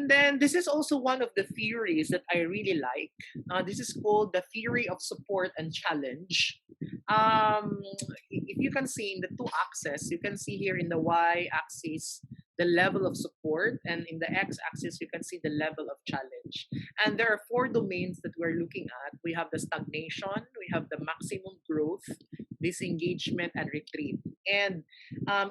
And then this is also one of the theories that I really like. This is called the theory of support and challenge. If you can see in the two axes, you can see here in the y-axis the level of support, and in the x-axis you can see the level of challenge. And there are four domains that we're looking at. We have the stagnation, we have the maximum growth, disengagement, and retreat. And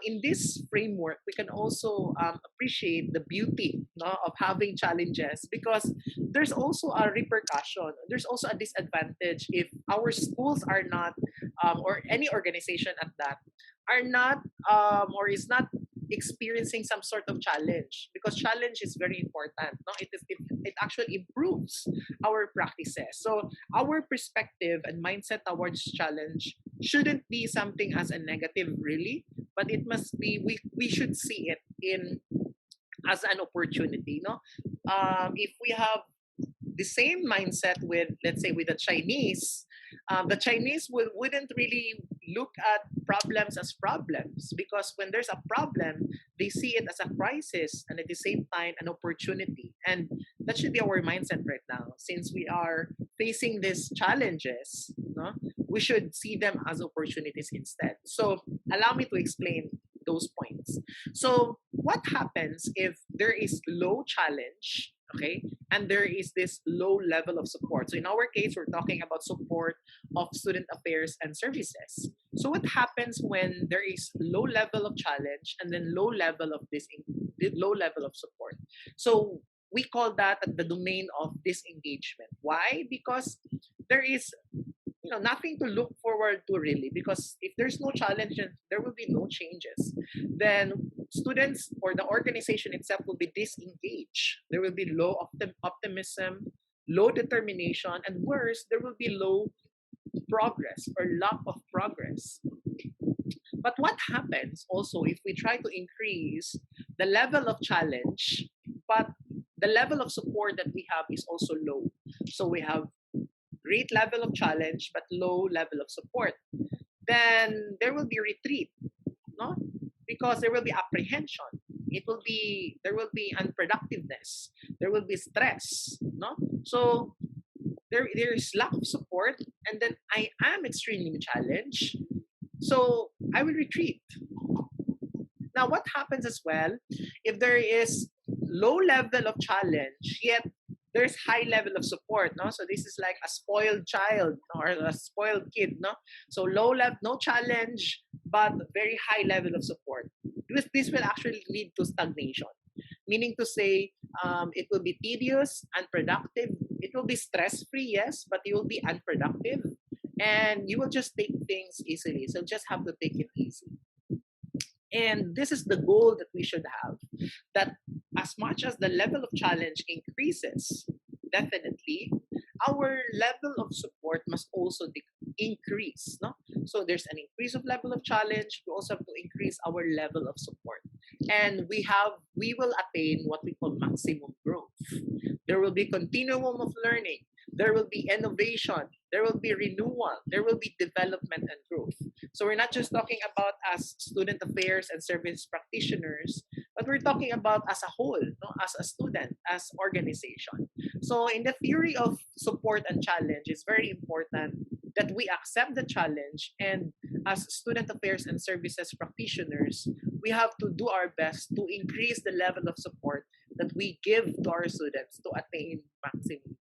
in this framework, we can also appreciate the beauty, no, of having challenges, because there's also a repercussion. There's also a disadvantage if our schools are not, or any organization at that, are not, or is not experiencing some sort of challenge, because challenge is very important, no, it actually improves our practices. So our perspective and mindset towards challenge shouldn't be something as a negative, really, but it must be, we should see it in as an opportunity, no. If we have the same mindset with, let's say, with the Chinese wouldn't really look at problems as problems, because when there's a problem, they see it as a crisis and at the same time an opportunity. And that should be our mindset right now. Since we are facing these challenges, no, we should see them as opportunities instead. So allow me to explain those points. So what happens if there is low challenge, okay, and there is this low level of support? So in our case, we're talking about support of student affairs and services. So what happens when there is low level of challenge and then low level of low level of support? So we call that the domain of disengagement. Why? Because there is, nothing to look forward to, really, because if there's no challenge, then there will be no changes. Then students or the organization itself will be disengaged. There will be low optimism, low determination, and worse, there will be low progress or lack of progress. But what happens also if we try to increase the level of challenge, but the level of support that we have is also low? So we have great level of challenge but low level of support. Then there will be retreat, no? Because there will be apprehension. There will be unproductiveness. There will be stress, no? So there is lack of support, and then I am extremely challenged, so I will retreat. Now, what happens as well if there is low level of challenge yet there's high level of support, no? So this is like a spoiled child, no? Or a spoiled kid, no? So low level, no challenge, but very high level of support. This will actually lead to stagnation, meaning to say, it will be tedious, unproductive. It will be stress-free, yes, but you will be unproductive, and you will just take things easily. So just have to take it easy. And this is the goal that we should have, that as much as the level of challenge increases, definitely, our level of support must also increase, no? So there's an increase of level of challenge. We also have to increase our level of support. And we will attain what we call maximum growth. There will be continuum of learning. There will be innovation. There will be renewal. There will be development and growth. So we're not just talking about as student affairs and service practitioners, but we're talking about as a whole, no? As a student, as organization. So in the theory of support and challenge, it's very important that we accept the challenge, and as student affairs and services practitioners, we have to do our best to increase the level of support that we give to our students to attain maximum